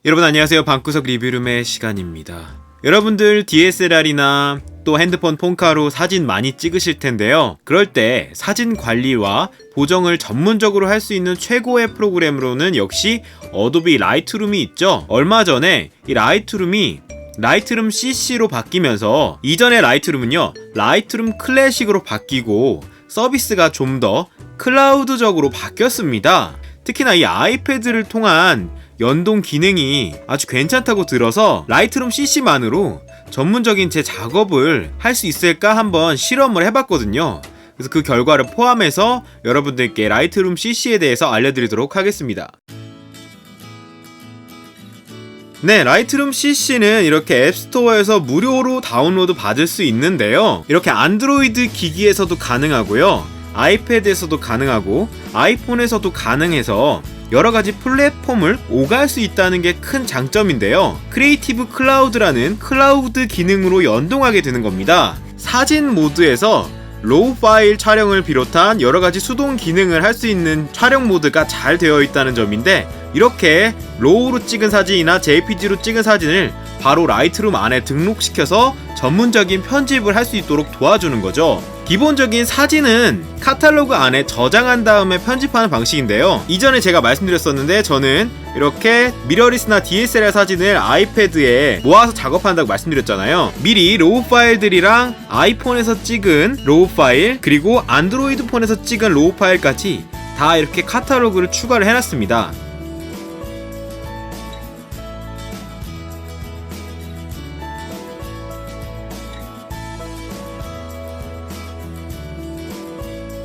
여러분 안녕하세요. 방구석 리뷰룸의 시간입니다. 여러분들 DSLR이나 또 핸드폰 폰카로 사진 많이 찍으실 텐데요. 그럴 때 사진 관리와 보정을 전문적으로 할 수 있는 최고의 프로그램으로는 역시 어도비 라이트룸이 있죠. 얼마 전에 이 라이트룸이 라이트룸 CC로 바뀌면서 이전의 라이트룸은요 라이트룸 클래식으로 바뀌고 서비스가 좀 더 클라우드적으로 바뀌었습니다. 특히나 이 아이패드를 통한 연동 기능이 아주 괜찮다고 들어서 라이트룸 CC만으로 전문적인 제 작업을 할 수 있을까 한번 실험을 해봤거든요. 그래서 그 결과를 포함해서 여러분들께 라이트룸 CC에 대해서 알려드리도록 하겠습니다. 네, 라이트룸 CC는 이렇게 앱스토어에서 무료로 다운로드 받을 수 있는데요. 이렇게 안드로이드 기기에서도 가능하고요. 아이패드에서도 가능하고 아이폰에서도 가능해서 여러가지 플랫폼을 오갈 수 있다는 게 큰 장점인데요. 크리에이티브 클라우드라는 클라우드 기능으로 연동하게 되는 겁니다. 사진 모드에서 로우 파일 촬영을 비롯한 여러가지 수동 기능을 할 수 있는 촬영 모드가 잘 되어 있다는 점인데, 이렇게 로우로 찍은 사진이나 JPG로 찍은 사진을 바로 라이트룸 안에 등록시켜서 전문적인 편집을 할 수 있도록 도와주는 거죠. 기본적인 사진은 카탈로그 안에 저장한 다음에 편집하는 방식인데요. 이전에 제가 말씀드렸었는데 저는 이렇게 미러리스나 DSLR 사진을 아이패드에 모아서 작업한다고 말씀드렸잖아요. 미리 로우 파일들이랑 아이폰에서 찍은 로우 파일, 그리고 안드로이드 폰에서 찍은 로우 파일까지 다 이렇게 카탈로그를 추가를 해놨습니다.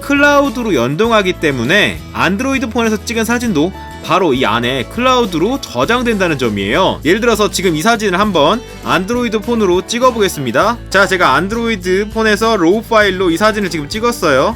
클라우드로 연동하기 때문에 안드로이드 폰에서 찍은 사진도 바로 이 안에 클라우드로 저장된다는 점이에요. 예를 들어서 지금 이 사진을 한번 안드로이드 폰으로 찍어 보겠습니다. 자, 제가 안드로이드 폰에서 로우 파일로 이 사진을 지금 찍었어요.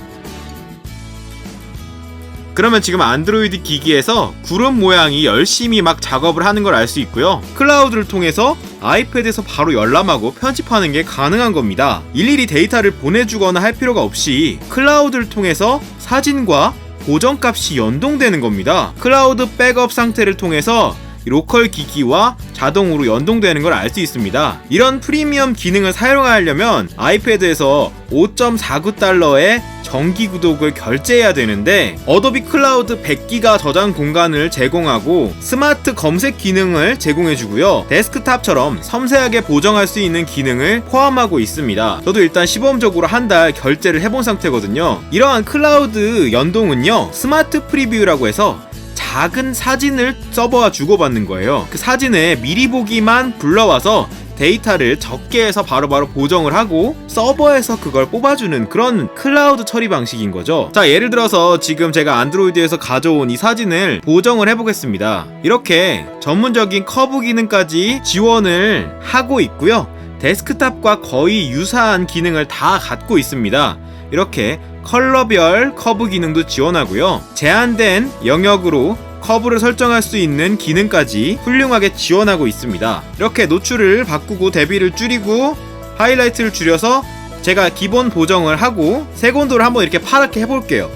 그러면 지금 안드로이드 기기에서 구름 모양이 열심히 막 작업을 하는 걸 알 수 있고요. 클라우드를 통해서 아이패드에서 바로 열람하고 편집하는 게 가능한 겁니다. 일일이 데이터를 보내주거나 할 필요가 없이 클라우드를 통해서 사진과 보정값이 연동되는 겁니다. 클라우드 백업 상태를 통해서 로컬 기기와 자동으로 연동되는 걸 알 수 있습니다. 이런 프리미엄 기능을 사용하려면 아이패드에서 5.49달러의 정기 구독을 결제해야 되는데, 어도비 클라우드 100기가 저장 공간을 제공하고 스마트 검색 기능을 제공해주고요. 데스크탑처럼 섬세하게 보정할 수 있는 기능을 포함하고 있습니다. 저도 일단 시범적으로 한 달 결제를 해본 상태거든요. 이러한 클라우드 연동은요 스마트 프리뷰라고 해서 작은 사진을 서버와 주고받는 거예요. 그 사진에 미리 보기만 불러와서 데이터를 적게 해서 바로바로 보정을 하고 서버에서 그걸 뽑아주는 그런 클라우드 처리 방식인 거죠. 자, 예를 들어서 지금 제가 안드로이드에서 가져온 이 사진을 보정을 해보겠습니다. 이렇게 전문적인 커브 기능까지 지원을 하고 있고요. 데스크탑과 거의 유사한 기능을 다 갖고 있습니다. 이렇게 컬러별 커브 기능도 지원하고요. 제한된 영역으로 커브를 설정할 수 있는 기능까지 훌륭하게 지원하고 있습니다. 이렇게 노출을 바꾸고 대비를 줄이고 하이라이트를 줄여서 제가 기본 보정을 하고 색온도를 한번 이렇게 파랗게 해볼게요.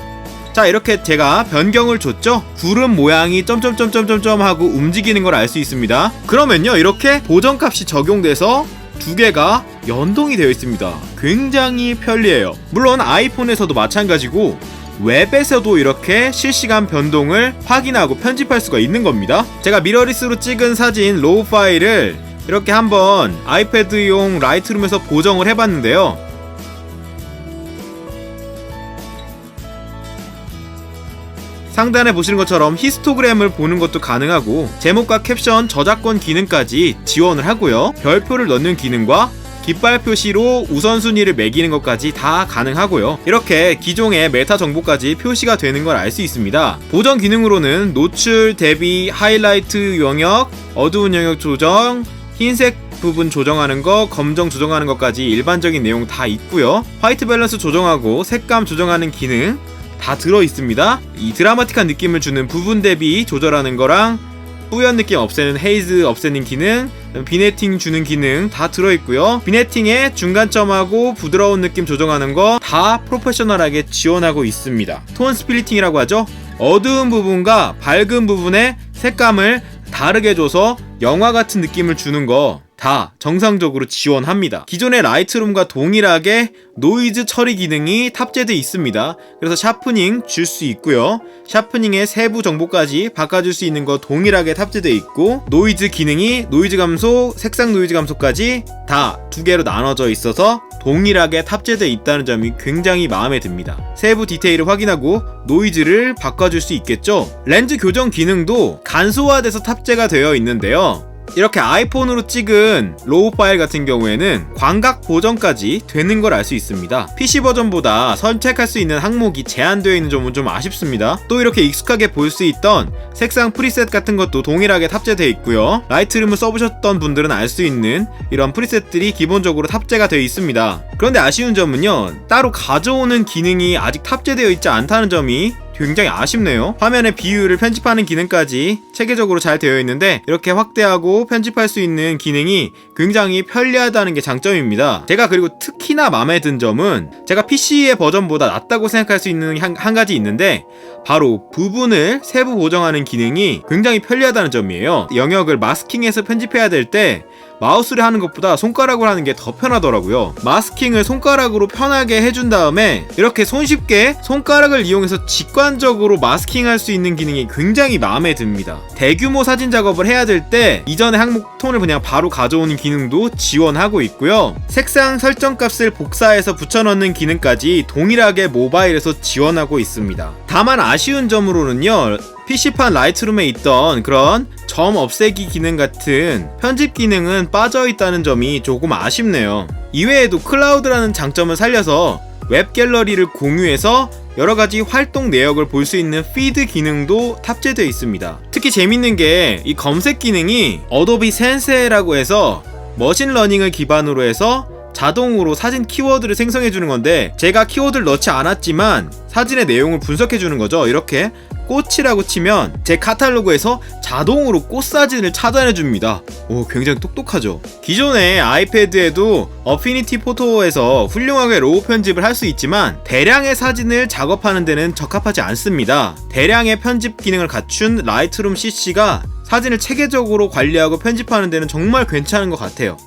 자, 이렇게 제가 변경을 줬죠. 구름 모양이 점점점점점 하고 움직이는 걸 알 수 있습니다. 그러면요 이렇게 보정값이 적용돼서 두 개가 연동이 되어 있습니다. 굉장히 편리해요. 물론 아이폰에서도 마찬가지고 웹에서도 이렇게 실시간 변동을 확인하고 편집할 수가 있는 겁니다. 제가 미러리스로 찍은 사진 로우 파일을 이렇게 한번 아이패드용 라이트룸에서 보정을 해봤는데요. 상단에 보시는 것처럼 히스토그램을 보는 것도 가능하고 제목과 캡션 저작권 기능까지 지원을 하고요. 별표를 넣는 기능과 깃발 표시로 우선순위를 매기는 것까지 다 가능하고요. 이렇게 기종의 메타 정보까지 표시가 되는 걸 알 수 있습니다. 보정 기능으로는 노출, 대비, 하이라이트 영역, 어두운 영역 조정, 흰색 부분 조정하는 거, 검정 조정하는 것까지 일반적인 내용 다 있고요. 화이트 밸런스 조정하고 색감 조정하는 기능 다 들어있습니다. 이 드라마틱한 느낌을 주는 부분 대비 조절하는 거랑 뿌연 느낌 없애는 헤이즈 없애는 기능, 비네팅 주는 기능 다 들어있고요. 비네팅의 중간점하고 부드러운 느낌 조정하는 거 다 프로페셔널하게 지원하고 있습니다. 톤 스플리팅이라고 하죠. 어두운 부분과 밝은 부분의 색감을 다르게 줘서 영화 같은 느낌을 주는 거 다 정상적으로 지원합니다. 기존의 라이트룸과 동일하게 노이즈 처리 기능이 탑재되어 있습니다. 그래서 샤프닝 줄 수 있고요. 샤프닝의 세부 정보까지 바꿔줄 수 있는 거 동일하게 탑재되어 있고, 노이즈 기능이 노이즈 감소, 색상 노이즈 감소까지 다 두 개로 나눠져 있어서 동일하게 탑재되어 있다는 점이 굉장히 마음에 듭니다. 세부 디테일을 확인하고 노이즈를 바꿔줄 수 있겠죠. 렌즈 교정 기능도 간소화돼서 탑재가 되어 있는데요. 이렇게 아이폰으로 찍은 로우 파일 같은 경우에는 광각 보정까지 되는 걸 알 수 있습니다. PC 버전보다 선택할 수 있는 항목이 제한되어 있는 점은 좀 아쉽습니다. 또 이렇게 익숙하게 볼 수 있던 색상 프리셋 같은 것도 동일하게 탑재되어 있고요. 라이트룸을 써보셨던 분들은 알 수 있는 이런 프리셋들이 기본적으로 탑재가 되어 있습니다. 그런데 아쉬운 점은요, 따로 가져오는 기능이 아직 탑재되어 있지 않다는 점이 굉장히 아쉽네요. 화면의 비율을 편집하는 기능까지 체계적으로 잘 되어 있는데 이렇게 확대하고 편집할 수 있는 기능이 굉장히 편리하다는 게 장점입니다. 제가 그리고 특히나 마음에 든 점은 제가 PC의 버전보다 낫다고 생각할 수 있는 한 가지 있는데, 바로 부분을 세부 보정하는 기능이 굉장히 편리하다는 점이에요. 영역을 마스킹해서 편집해야 될 때 마우스를 하는 것보다 손가락으로 하는 게 더 편하더라고요. 마스킹을 손가락으로 편하게 해준 다음에 이렇게 손쉽게 손가락을 이용해서 직관적으로 마스킹할 수 있는 기능이 굉장히 마음에 듭니다. 대규모 사진 작업을 해야 될 때 이전의 항목 톤을 그냥 바로 가져오는 기능도 지원하고 있고요. 색상 설정 값을 복사해서 붙여넣는 기능까지 동일하게 모바일에서 지원하고 있습니다. 다만 아쉬운 점으로는요, PC판 라이트룸에 있던 그런 점 없애기 기능 같은 편집 기능은 빠져있다는 점이 조금 아쉽네요. 이외에도 클라우드라는 장점을 살려서 웹 갤러리를 공유해서 여러가지 활동 내역을 볼 수 있는 피드 기능도 탑재되어 있습니다. 특히 재밌는 게 이 검색 기능이 어도비 센세라고 해서 머신러닝을 기반으로 해서 자동으로 사진 키워드를 생성해주는 건데, 제가 키워드를 넣지 않았지만 사진의 내용을 분석해주는 거죠. 이렇게 꽃이라고 치면 제 카탈로그에서 자동으로 꽃 사진을 찾아내줍니다. 오, 굉장히 똑똑하죠. 기존의 아이패드에도 어피니티 포토에서 훌륭하게 로우 편집을 할 수 있지만 대량의 사진을 작업하는 데는 적합하지 않습니다. 대량의 편집 기능을 갖춘 라이트룸 CC가 사진을 체계적으로 관리하고 편집하는 데는 정말 괜찮은 것 같아요.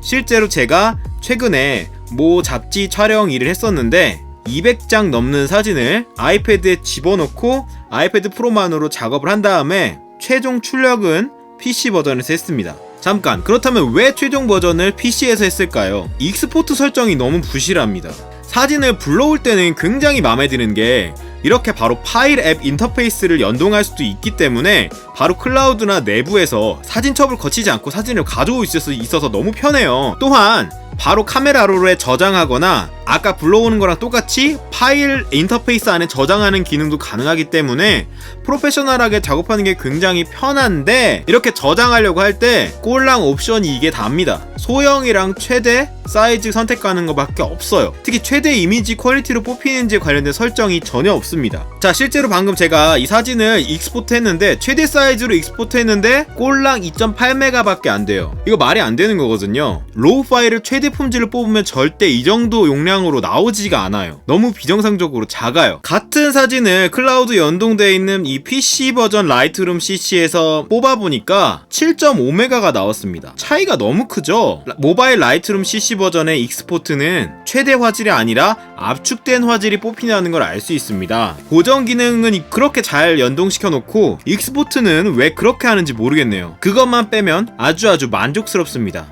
실제로 제가 최근에 모 잡지 촬영 일을 했었는데 200장 넘는 사진을 아이패드에 집어넣고 아이패드 프로만으로 작업을 한 다음에 최종 출력은 PC 버전에서 했습니다. 잠깐, 그렇다면 왜 최종 버전을 PC에서 했을까요? 익스포트 설정이 너무 부실합니다. 사진을 불러올 때는 굉장히 마음에 드는 게 이렇게 바로 파일 앱 인터페이스를 연동할 수도 있기 때문에 바로 클라우드나 내부에서 사진첩을 거치지 않고 사진을 가져올 수 있어서 너무 편해요. 또한 바로 카메라로에 저장하거나 아까 불러오는 거랑 똑같이 파일 인터페이스 안에 저장하는 기능도 가능하기 때문에 프로페셔널하게 작업하는 게 굉장히 편한데, 이렇게 저장하려고 할 때 꼴랑 옵션이 이게 답니다. 소형이랑 최대 사이즈 선택하는 것밖에 없어요. 특히 최대 이미지 퀄리티로 뽑히는지에 관련된 설정이 전혀 없습니다. 자, 실제로 방금 제가 이 사진을 익스포트 했는데 최대 사이즈로 익스포트 했는데 꼴랑 2.8메가 밖에 안 돼요. 이거 말이 안 되는 거거든요. 로우 파일을 최대 품질을 뽑으면 절대 이 정도 용량으로 나오지가 않아요. 너무 비정상적으로 작아요. 같은 사진을 클라우드 연동되어 있는 이 PC 버전 라이트룸 CC에서 뽑아보니까 7.5메가가 나왔습니다. 차이가 너무 크죠? 모바일 라이트룸 CC 버전의 익스포트는 최대 화질이 아니라 압축된 화질이 뽑힌다는 걸 알 수 있습니다. 보정 기능은 그렇게 잘 연동시켜 놓고 익스포트는 왜 그렇게 하는지 모르겠네요. 그것만 빼면 아주 만족스럽습니다.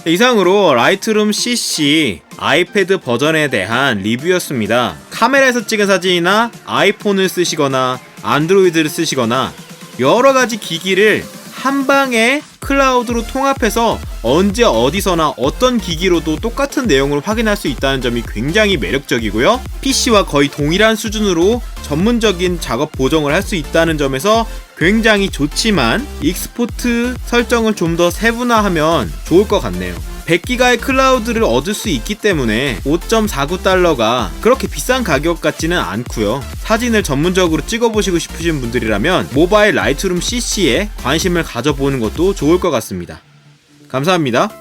이상으로 라이트룸 CC 아이패드 버전에 대한 리뷰였습니다. 카메라에서 찍은 사진이나 아이폰을 쓰시거나 안드로이드를 쓰시거나 여러가지 기기를 한방에 클라우드로 통합해서 언제 어디서나 어떤 기기로도 똑같은 내용을 확인할 수 있다는 점이 굉장히 매력적이고요. PC와 거의 동일한 수준으로 전문적인 작업 보정을 할 수 있다는 점에서 굉장히 좋지만 익스포트 설정을 좀 더 세분화하면 좋을 것 같네요. 100기가의 클라우드를 얻을 수 있기 때문에 5.49달러가 그렇게 비싼 가격 같지는 않고요. 사진을 전문적으로 찍어보시고 싶으신 분들이라면 모바일 라이트룸 CC에 관심을 가져보는 것도 좋을 것 같습니다. 감사합니다.